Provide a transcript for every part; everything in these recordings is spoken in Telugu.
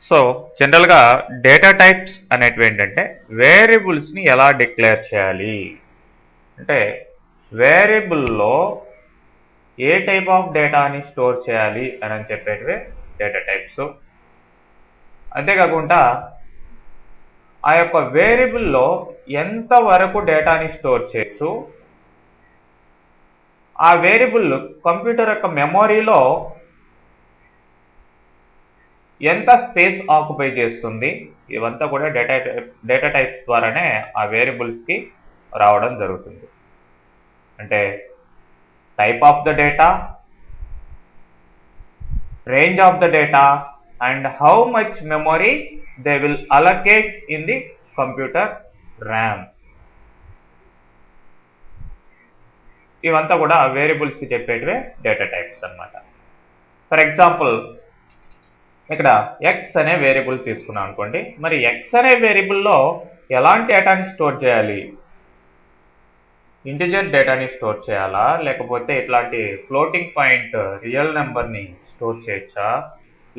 సో జనరల్గా డేటా టైప్స్ అనేటివి ఏంటంటే వేరియబుల్స్ని ఎలా డిక్లేర్ చేయాలి అంటే వేరియబుల్లో ఏ టైప్ ఆఫ్ డేటాని స్టోర్ చేయాలి అని చెప్పేటివే డేటా టైప్స్. అంతేకాకుండా ఆ యొక్క వేరియబుల్లో ఎంతవరకు డేటాని స్టోర్ చేయొచ్చు, ఆ వేరియబుల్ కంప్యూటర్ యొక్క మెమొరీలో ఎంత స్పేస్ ఆక్యుపై చేస్తుంది, ఇవంతా కూడా డేటా టైప్స్ ద్వారానే ఆ వేరియబుల్స్కి రావడం జరుగుతుంది. అంటే type of the data, range of the data, and how much memory they will allocate in the computer RAM. ఇవంతా కూడా వేరియబుల్స్ కి చెప్పేటివే డేటా టైప్స్ అన్నమాట. ఫర్ ఎగ్జాంపుల్ ఇక్కడ x అనే వేరియబుల్ తీసుకున్నాం అనుకోండి. మరి x అనే వేరియబుల్లో ఎలాంటి డేటాని స్టోర్ చేయాలి? ఇంటిజర్ డేటాని స్టోర్ చేయాలా, లేకపోతే ఇట్లాంటి ఫ్లోటింగ్ పాయింట్ రియల్ నెంబర్ని స్టోర్ చేయొచ్చా,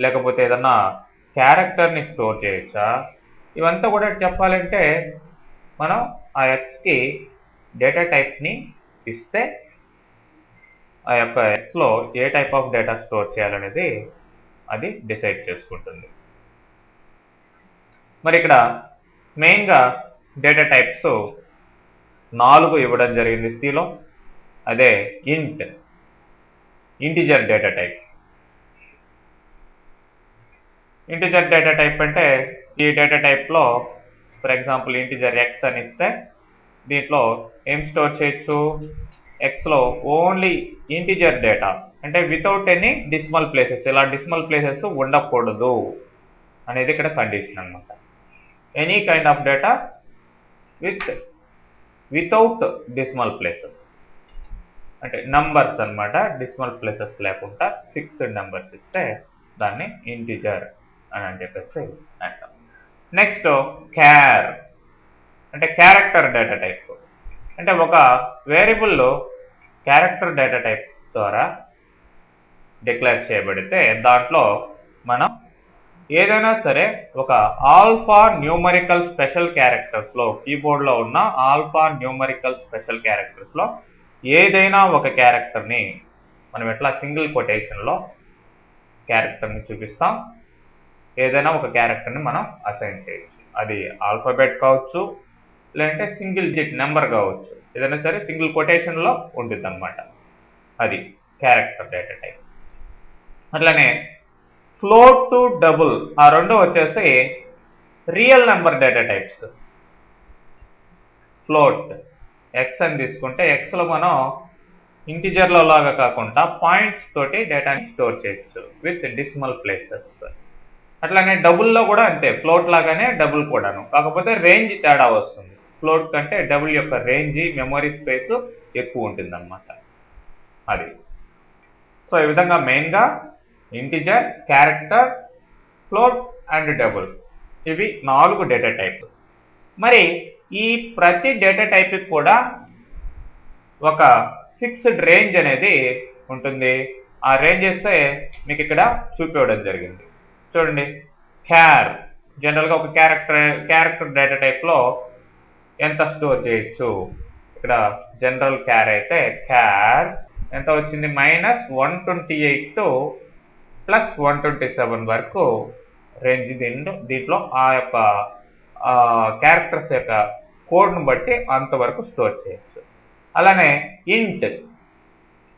లేకపోతే ఏదన్నా క్యారెక్టర్ని స్టోర్ చేయొచ్చా? ఇవంతా కూడా చెప్పాలంటే మనం ఆ ఎక్స్కి డేటా టైప్ని ఇస్తే ఆ యొక్క ఎక్స్లో ఏ టైప్ ఆఫ్ డేటా స్టోర్ చేయాలనేది అది డిసైడ్ చేసుకుంటుంది. మరి ఇక్కడ మెయిన్గా డేటా టైప్స్ 4 ఇవ్వడం జరిగింది సిలో. అదే integer data type. Integer data type అంటే ఈ డేటా టైప్లో ఫర్ ఎగ్జాంపుల్ ఇంటిజర్ ఎక్స్ అని ఇస్తే దీంట్లో ఏం స్టోర్ చేయొచ్చు? ఎక్స్లో ఓన్లీ ఇంటిజర్ డేటా అంటే వితౌట్ ఎనీ డెసిమల్ ప్లేసెస్, ఇలా డెసిమల్ ప్లేసెస్ ఉండకూడదు అనేది ఇక్కడ కండిషన్ అన్నమాట. Any kind of data without decimal places అంటే నంబర్స్ అన్నమాట. డెసిమల్ ప్లేసెస్ లేకుండా ఫిక్స్డ్ నెంబర్స్ ఇస్తే దాన్ని ఇంటిజర్ అని చెప్పేసి అంటాం. నెక్స్ట్ క్యార్ అంటే క్యారెక్టర్ డేటా టైప్. అంటే ఒక వేరియబుల్లో క్యారెక్టర్ డేటా టైప్ ద్వారా డిక్లేర్ చేయబడితే దాంట్లో మనం ఏదైనా సరే ఒక ఆల్ఫా న్యూమరికల్ స్పెషల్ క్యారెక్టర్స్లో, కీబోర్డ్లో ఉన్న ఆల్ఫా న్యూమరికల్ స్పెషల్ క్యారెక్టర్స్లో ఏదైనా ఒక క్యారెక్టర్ని మనం ఎట్లా సింగిల్ కొటేషన్లో క్యారెక్టర్ని చూపిస్తాం, ఏదైనా ఒక క్యారెక్టర్ని మనం అసైన్ చేయొచ్చు. అది ఆల్ఫాబెట్ కావచ్చు, లేదంటే సింగిల్ డిజిట్ నెంబర్ కావచ్చు, ఏదైనా సరే సింగిల్ కొటేషన్లో ఉంటుంది అన్నమాట. అది క్యారెక్టర్ డేటా టైప్. అట్లనే ఫ్లోట్ టు డబుల్, ఆ రెండు వచ్చేసి real number data types. Float X అని తీసుకుంటే ఎక్స్లో మనం ఇంటిజర్లో లాగా కాకుండా పాయింట్స్ తోటి డేటాని స్టోర్ చేయొచ్చు విత్ డెసిమల్ ప్లేసెస్. అట్లానే డబుల్లో కూడా అంతే, ఫ్లోట్ లాగానే డబుల్ కూడాను, కాకపోతే రేంజ్ తేడా వస్తుంది. ఫ్లోట్ కంటే డబుల్ యొక్క రేంజ్, మెమొరీ స్పేస్ ఎక్కువ ఉంటుంది అన్నమాట. అది సో ఈ విధంగా మెయిన్గా integer, character, float and double, ఇవి 4 డేటా టైప్స్. మరి ఈ ప్రతి డేటా టైప్కి కూడా ఒక ఫిక్స్డ్ రేంజ్ అనేది ఉంటుంది. ఆ రేంజ్ ఇస్తే మీకు ఇక్కడ చూపించడం జరిగింది. చూడండి, క్యార్ జనరల్గా ఒక క్యారెక్టర్ డేటా టైప్లో ఎంత స్టోర్ చేయొచ్చు? ఇక్కడ జనరల్ క్యార్ అయితే క్యార్ ఎంత వచ్చింది? -128 టు +127 వరకు రేంజ్. దీంట్లో ఆ యొక్క క్యారెక్టర్స్ యొక్క కోడ్ను బట్టి అంతవరకు స్టోర్ చేయొచ్చు. అలానే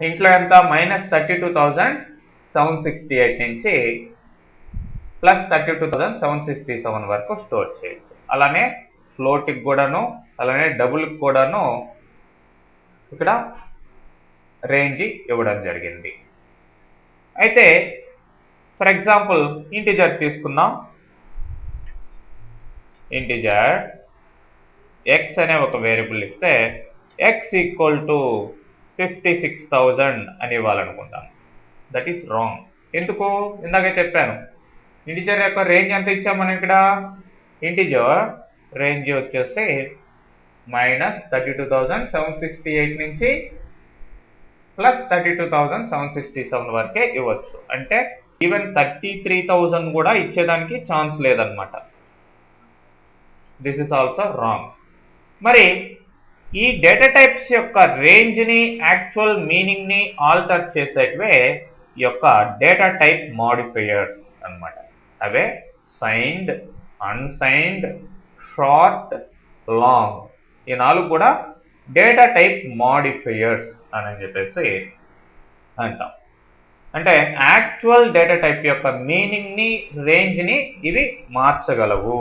ఇంట్లో ఎంత? -32,768 నుంచి +32,767 వరకు స్టోర్ చేయొచ్చు. అలానే ఫ్లోట్కి కూడాను, అలానే డబుల్కి కూడాను ఇక్కడ రేంజ్ ఇవ్వడం జరిగింది. అయితే ఫర్ ఎగ్జాంపుల్ ఇంటిజర్ తీసుకుందాం. ఇంటిజర్ ఎక్స్ అనే ఒక వేరియబుల్ ఇస్తే ఎక్స్ ఈక్వల్ టు 56,000 అని ఇవ్వాలనుకుంటాం. That is wrong. ఎందుకు? ఇందాకే చెప్పాను, ఇంటిజర్ యొక్క రేంజ్ ఎంత ఇచ్చాం మనం ఇక్కడ? ఇంటిజర్ రేంజ్ వచ్చేసి -32,768 నుంచి +32,767 వరకే ఇవ్వచ్చు. అంటే ఈవెన్ 33,000 కూడా ఇచ్చేదానికి ఛాన్స్ లేదనమాట. This is also wrong. మరి ఈ డేటా టైప్స్ యొక్క రేంజ్ని యాక్చువల్ మీనింగ్ని ఆల్టర్ చేసేటివే ఈ యొక్క డేటా టైప్ మాడిఫైయర్స్ అన్నమాట. అవే సైన్డ్, అన్సైన్డ్, షార్ట్, లాంగ్, ఈ 4 కూడా డేటా టైప్ మాడిఫైయర్స్ అని చెప్పేసి అంటాం. అంటే యాక్చువల్ డేటా టైప్ యొక్క మీనింగ్ని, రేంజ్ని ఇవి మార్చగలవు.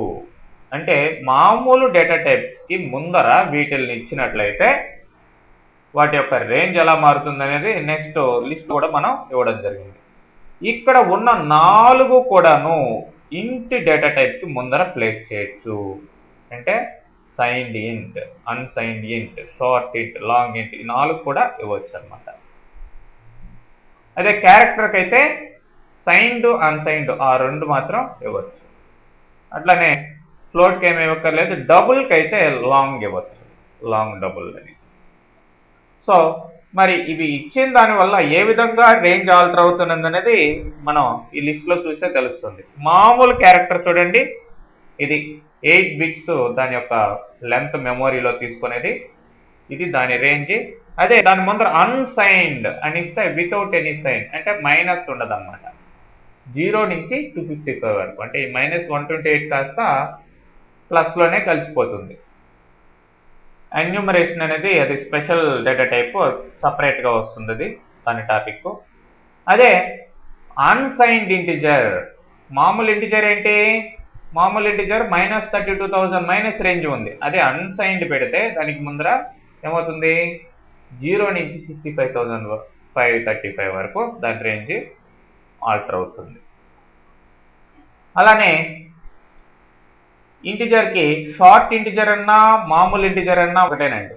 అంటే మామూలు డేటా టైప్స్కి ముందర వీటిల్ని ఇచ్చినట్లయితే వాటి యొక్క రేంజ్ ఎలా మారుతుంది అనేది నెక్స్ట్ లిస్ట్ కూడా మనం ఇవ్వడం జరిగింది. ఇక్కడ ఉన్న 4 కూడాను ఇంట్ డేటా టైప్కి ముందర ప్లేస్ చేయొచ్చు. అంటే సైన్డ్ ఇంట్, అన్సైన్డ్ ఇంట్, షార్ట్ ఇంట్, లాంగ్ ఇంట్, ఈ 4 కూడా ఇవ్వచ్చు అనమాట. అదే క్యారెక్టర్కి అయితే సైన్డ్, అన్సైన్డ్ ఆ 2 మాత్రం ఇవ్వచ్చు. అట్లానే ఫ్లోట్కి ఏమి ఇవ్వక్కర్లేదు. డబుల్కి అయితే లాంగ్ ఇవ్వచ్చు, లాంగ్ డబుల్ అని. సో మరి ఇవి ఇచ్చిన దానివల్ల ఏ విధంగా రేంజ్ ఆల్టర్ అవుతున్నది అనేది మనం ఈ లిస్ట్లో చూస్తే తెలుస్తుంది. మామూలు క్యారెక్టర్ చూడండి, ఇది 8 బిట్స్ దాని యొక్క లెంత్ మెమొరీలో తీసుకునేది, ఇది దాని రేంజ్. అదే దాని ముందర అన్సైన్డ్ అని ఇస్తే వితౌట్ ఎనీ సైన్, అంటే మైనస్ ఉండదు అనమాట. 0 నుంచి 255 వరకు, అంటే ఈ -128 కాస్త ప్లస్లోనే కలిసిపోతుంది. ఎన్యూమరేషన్ అనేది అది స్పెషల్ డేటా టైప్, సపరేట్గా వస్తుంది అది దాని టాపిక్. అదే అన్సైన్డ్ ఇంటిజర్, మామూలు ఇంటిజర్ ఏంటి, మామూలు ఇంటిజర్ -32,000 మైనస్ రేంజ్ ఉంది. అదే అన్సైన్డ్ పెడితే దానికి ముందర ఏమవుతుంది, 0 నుంచి 65,535 వరకు దాని రేంజ్ ఆల్టర్ అవుతుంది. అలానే ఇంటిజర్కి షార్ట్ ఇంటిజర్ అన్నా మామూలు ఇంటిజర్ అన్నా ఒకటేనండి,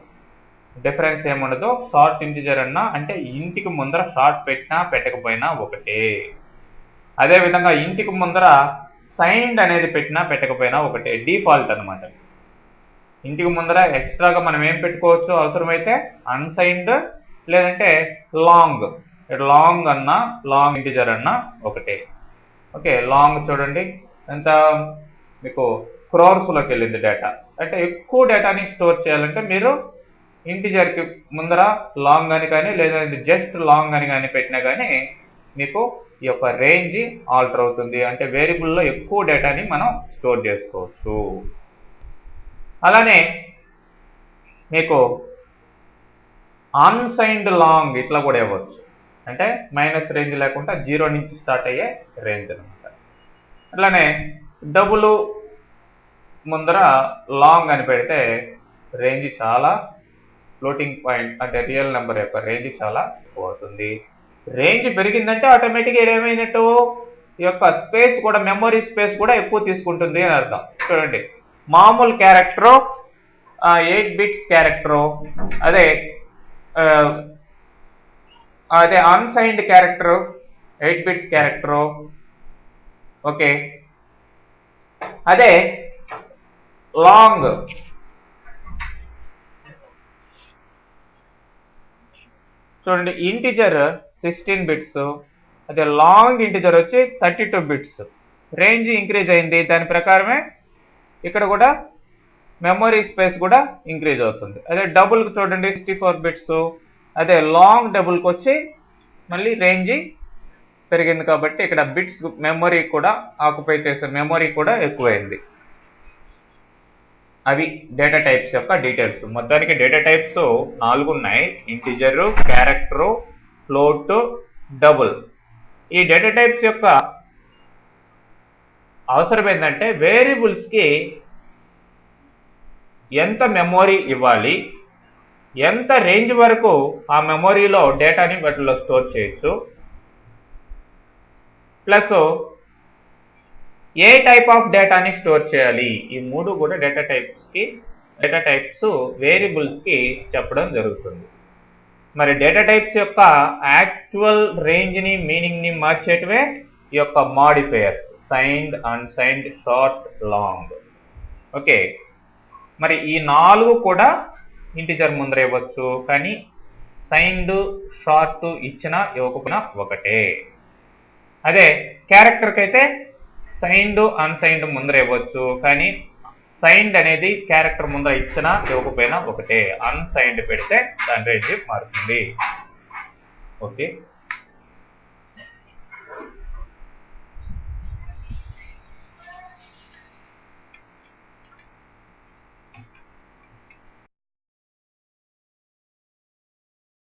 డిఫరెన్స్ ఏముండదు. షార్ట్ ఇంటిజర్ అన్నా అంటే ఇంటికి ముందర షార్ట్ పెట్టినా పెట్టకపోయినా ఒకటే. అదేవిధంగా ఇంటికి ముందర సైన్డ్ అనేది పెట్టినా పెట్టకపోయినా ఒకటే, డిఫాల్ట్ అనమాట. ఇంటికి ముందర ఎక్స్ట్రాగా మనం ఏం పెట్టుకోవచ్చు అవసరమైతే, అన్సైన్డ్ లేదంటే లాంగ్. లాంగ్ అన్నా లాంగ్ ఇంటిజర్ అన్నా ఒకటే. ఓకే, లాంగ్ చూడండి ఎంత మీకు క్రోర్స్లోకి వెళ్ళింది డేటా. అంటే ఎక్కువ డేటాని స్టోర్ చేయాలంటే మీరు ఇంటిజర్కి ముందర లాంగ్ అని కానీ లేదంటే జస్ట్ లాంగ్ అని కానీ పెట్టినా కానీ మీకు ఈ యొక్క రేంజ్ ఆల్టర్ అవుతుంది. అంటే వేరియబుల్లో ఎక్కువ డేటాని మనం స్టోర్ చేసుకోవచ్చు. అలానే మీకు అన్సైన్డ్ లాంగ్ ఇట్లా కూడా ఇవ్వచ్చు. అంటే మైనస్ రేంజ్ లేకుండా 0 నుంచి స్టార్ట్ అయ్యే రేంజ్ అనమాట. అట్లానే డబుల్ ముందర లాంగ్ అని పెడితే రేంజ్ చాలా, ఫ్లోటింగ్ పాయింట్ అంటే రియల్ నెంబర్ యొక్క రేంజ్ చాలా ఎక్కువ అవుతుంది. రేంజ్ పెరిగిందంటే ఆటోమేటిక్గా ఏమైనట్టు ఈ యొక్క స్పేస్ కూడా, మెమొరీ స్పేస్ కూడా ఎక్కువ తీసుకుంటుంది అని అర్థం. చూడండి, మామూలు క్యారెక్టరు 8 బిట్స్ క్యారెక్టరు, అదే unsigned character 8 bits character. Okay, అదే లాంగ్ చూడండి, ఇంటిజర్ 16 బిట్స్, అదే లాంగ్ ఇంటిజర్ వచ్చి 32 బిట్స్. రేంజ్ ఇంక్రీజ్ అయింది, దాని ప్రకారమే ఇక్కడ కూడా మెమొరీ స్పేస్ కూడా ఇంక్రీజ్ అవుతుంది. అదే డబుల్కి చూడండి 64 బిట్స్, అదే లాంగ్ డబుల్కి వచ్చి మళ్ళీ రేంజ్ పెరిగింది కాబట్టి ఇక్కడ బిట్స్ మెమొరీ కూడా ఆక్యుపై చేసే మెమొరీ కూడా ఎక్కువైంది. అవి డేటా టైప్స్ యొక్క డీటెయిల్స్. మొత్తానికి డేటా టైప్స్ 4 ఉన్నాయి, ఇంటిజరు, క్యారెక్టరు, ఫ్లోట్, డబుల్. ఈ డేటా టైప్స్ యొక్క అవసరం ఏంటంటే వేరియబుల్స్కి ఎంత మెమొరీ ఇవ్వాలి, ఎంత రేంజ్ వరకు ఆ మెమొరీలో డేటాని వాటిలో స్టోర్ చేయొచ్చు, ప్లస్ ఏ టైప్ ఆఫ్ డేటాని స్టోర్ చేయాలి, ఈ 3 కూడా డేటా టైప్స్ వేరియబుల్స్కి చెప్పడం జరుగుతుంది. మరి డేటా టైప్స్ యొక్క యాక్చువల్ రేంజ్ని, మీనింగ్ని మార్చేటివే ఈ యొక్క modifiers, signed, unsigned, short, long. Okay, మరి ఈ 4 కూడా ఇంటిజర్ ముందర ఇవ్వచ్చు, కానీ సైన్డ్, షార్ట్ ఇచ్చినా ఇవ్వకపోయినా ఒకటే. అదే క్యారెక్టర్కి అయితే సైన్డ్ అన్సైన్డ్ ముందర ఇవ్వచ్చు, కానీ సైన్డ్ అనేది క్యారెక్టర్ ముందర ఇచ్చినా ఇవ్వకపోయినా ఒకటే. అన్సైన్డ్ పెడితే దాని రేంజ్ మారుతుంది. ఓకే.